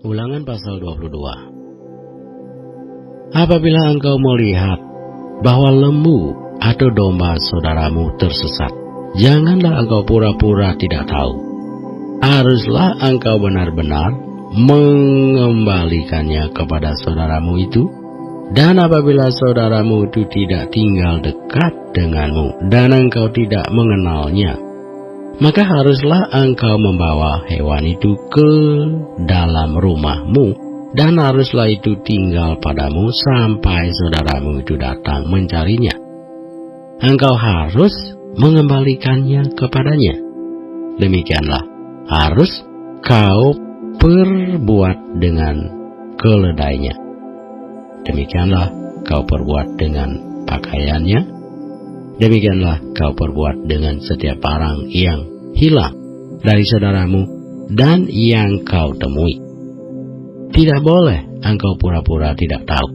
Ulangan pasal 22. Apabila engkau melihat bahwa lembu atau domba saudaramu tersesat, janganlah engkau pura-pura tidak tahu. Haruslah engkau benar-benar mengembalikannya kepada saudaramu itu. Dan apabila saudaramu itu tidak tinggal dekat denganmu dan engkau tidak mengenalnya, maka haruslah engkau membawa hewan itu ke dalam rumahmu, dan haruslah itu tinggal padamu sampai saudaramu itu datang mencarinya. Engkau harus mengembalikannya kepadanya. Demikianlah harus kau perbuat dengan keledainya. Demikianlah kau perbuat dengan pakaiannya. Demikianlah kau perbuat dengan setiap barang yang hilang dari saudaramu dan yang kau temui. Tidak boleh engkau pura-pura tidak tahu.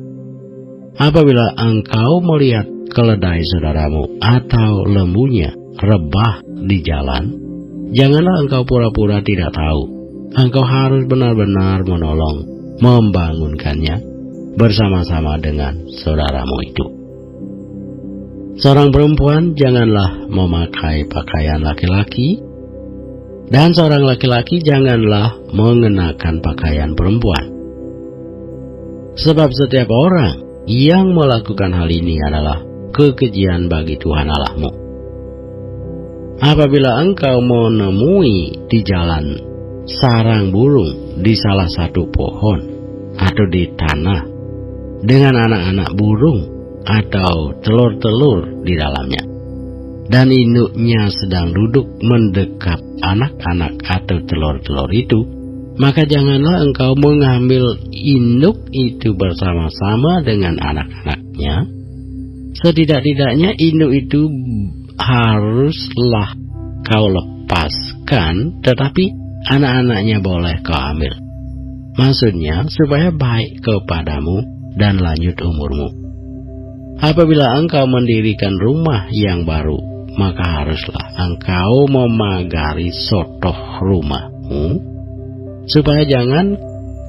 Apabila engkau melihat keledai saudaramu atau lembunya rebah di jalan, janganlah engkau pura-pura tidak tahu. Engkau harus benar-benar menolong, membangunkannya bersama-sama dengan saudaramu itu. Seorang perempuan janganlah memakai pakaian laki-laki, dan seorang laki-laki janganlah mengenakan pakaian perempuan. Sebab setiap orang yang melakukan hal ini adalah kekejian bagi Tuhan Allahmu. Apabila engkau menemui di jalan sarang burung di salah satu pohon atau di tanah dengan anak-anak burung atau telur-telur di dalamnya, dan induknya sedang duduk mendekat anak-anak atau telur-telur itu, maka janganlah engkau mengambil induk itu bersama-sama dengan anak-anaknya. Setidak-tidaknya induk itu haruslah kau lepaskan, tetapi anak-anaknya boleh kau ambil. Maksudnya supaya baik kepadamu dan lanjut umurmu. Apabila engkau mendirikan rumah yang baru, maka haruslah engkau memagari sotoh rumahmu, supaya jangan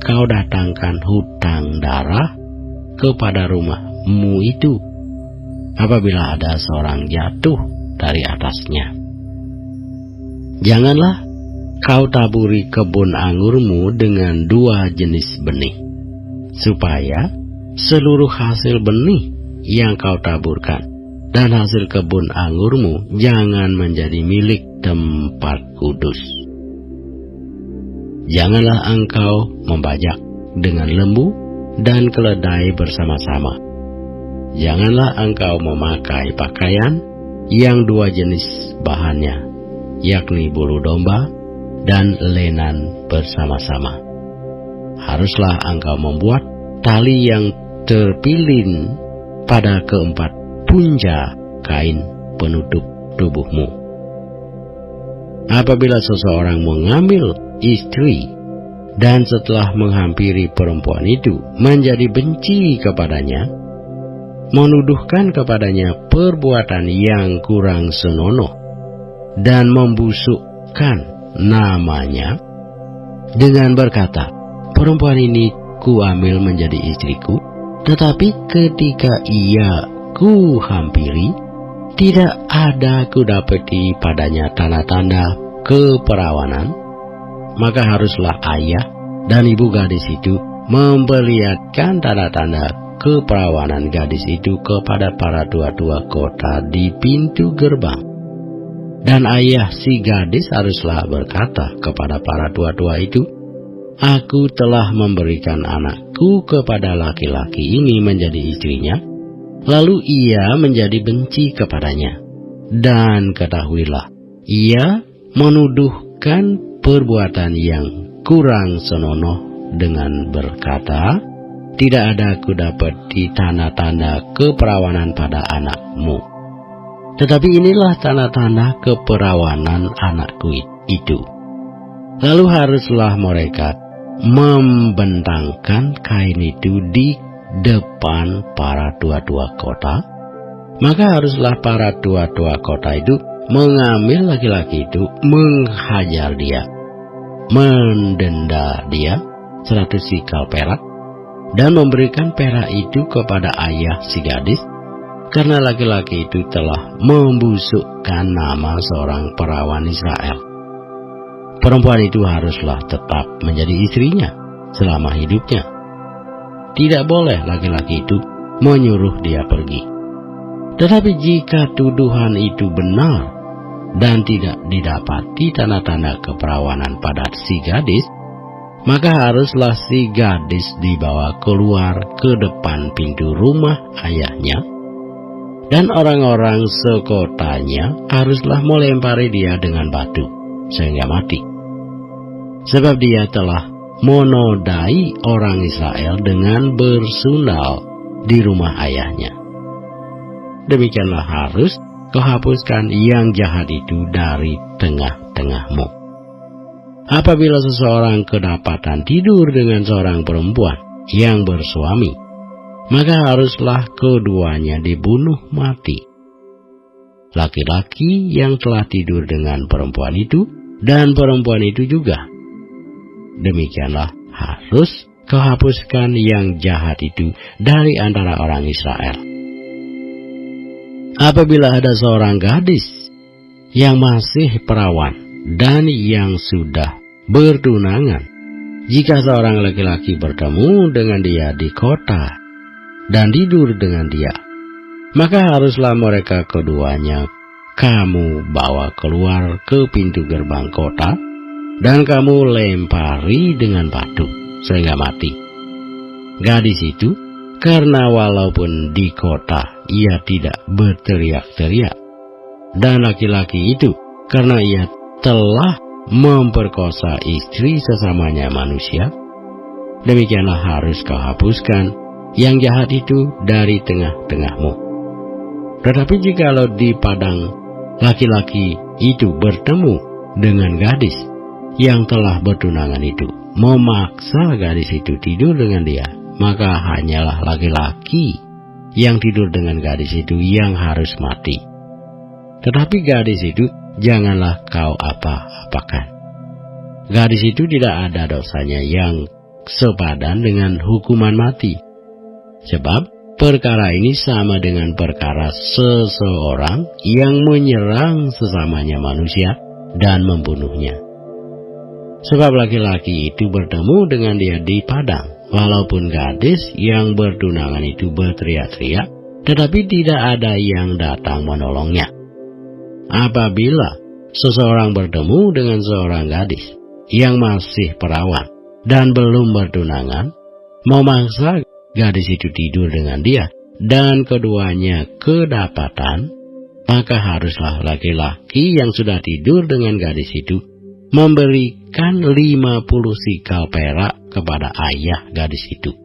kau datangkan hutang darah kepada rumahmu itu apabila ada seorang jatuh dari atasnya. Janganlah kau taburi kebun anggurmu dengan dua jenis benih, supaya seluruh hasil benih yang kau taburkan dan hasil kebun anggurmu jangan menjadi milik tempat kudus. Janganlah engkau membajak dengan lembu dan keledai bersama-sama. Janganlah engkau memakai pakaian yang dua jenis bahannya, yakni bulu domba dan lenan bersama-sama. Haruslah engkau membuat tali yang terpilin pada keempat punja kain penutup tubuhmu. Apabila seseorang mengambil istri dan setelah menghampiri perempuan itu menjadi benci kepadanya, menuduhkan kepadanya perbuatan yang kurang senonoh dan membusukkan namanya dengan berkata, perempuan ini kuambil menjadi istriku, tetapi ketika ia kuhampiri, tidak ada kudapati padanya tanda-tanda keperawanan, maka haruslah ayah dan ibu gadis itu memperlihatkan tanda-tanda keperawanan gadis itu kepada para tua-tua kota di pintu gerbang. Dan ayah si gadis haruslah berkata kepada para tua-tua itu, aku telah memberikan anakku kepada laki-laki ini menjadi istrinya, lalu ia menjadi benci kepadanya. Dan ketahuilah, ia menuduhkan perbuatan yang kurang senonoh dengan berkata, tidak ada kudapati tanda-tanda keperawanan pada anakmu. Tetapi inilah tanda-tanda keperawanan anakku itu. Lalu haruslah mereka membentangkan kain itu di depan para tua-tua kota. Maka haruslah para tua-tua kota itu mengambil laki-laki itu, menghajar dia, mendenda dia, 100 sikal perak dan memberikan perak itu kepada ayah si gadis, karena laki-laki itu telah membusukkan nama seorang perawan Israel. Perempuan itu haruslah tetap menjadi istrinya selama hidupnya. Tidak boleh laki-laki itu menyuruh dia pergi. Tetapi jika tuduhan itu benar dan tidak didapati tanda-tanda keperawanan pada si gadis, maka haruslah si gadis dibawa keluar ke depan pintu rumah ayahnya, dan orang-orang sekotanya haruslah melempari dia dengan batu sehingga mati. Sebab dia telah menodai orang Israel dengan bersundal di rumah ayahnya. Demikianlah harus kau hapuskan yang jahat itu dari tengah-tengahmu. Apabila seseorang kedapatan tidur dengan seorang perempuan yang bersuami, maka haruslah keduanya dibunuh mati. Laki-laki yang telah tidur dengan perempuan itu dan perempuan itu juga. Demikianlah harus kau hapuskan yang jahat itu dari antara orang Israel. Apabila ada seorang gadis yang masih perawan dan yang sudah bertunangan, jika seorang laki-laki bertemu dengan dia di kota dan tidur dengan dia, maka haruslah mereka keduanya kamu bawa keluar ke pintu gerbang kota dan kamu lempari dengan batu sehingga mati. Gadis itu, karena walaupun di kota ia tidak berteriak-teriak, dan laki-laki itu karena ia telah memperkosa istri sesamanya manusia, demikianlah harus kau hapuskan yang jahat itu dari tengah-tengahmu. Tetapi jikalau di padang laki-laki itu bertemu dengan gadis yang telah bertunangan itu, memaksa gadis itu tidur dengan dia, maka hanyalah laki-laki yang tidur dengan gadis itu yang harus mati. Tetapi gadis itu janganlah kau apa-apakan. Gadis itu tidak ada dosanya yang sepadan dengan hukuman mati. Sebab perkara ini sama dengan perkara seseorang yang menyerang sesamanya manusia dan membunuhnya. Sebab laki-laki itu bertemu dengan dia di padang, walaupun gadis yang bertunangan itu berteriak-teriak, tetapi tidak ada yang datang menolongnya. Apabila seseorang bertemu dengan seorang gadis yang masih perawan dan belum bertunangan, memaksa gadis itu tidur dengan dia, dan keduanya kedapatan, maka haruslah laki-laki yang sudah tidur dengan gadis itu memberikan 50 sikal perak kepada ayah gadis itu.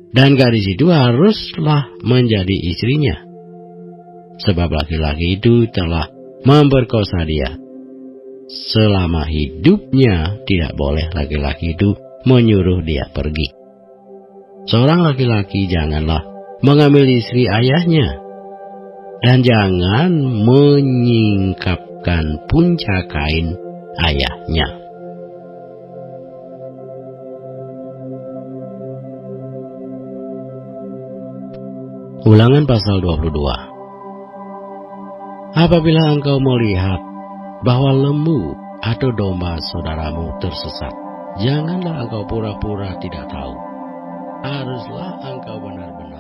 Dan gadis itu haruslah menjadi istrinya, sebab laki-laki itu telah memperkosa dia. Selama hidupnya tidak boleh laki-laki itu menyuruh dia pergi. Seorang laki-laki janganlah mengambil istri ayahnya, dan jangan menyingkapkan puncak kain ayahnya. Ulangan pasal 22. Apabila engkau melihat bahwa lembu atau domba saudaramu tersesat, janganlah engkau pura-pura tidak tahu. Haruslah engkau benar-benar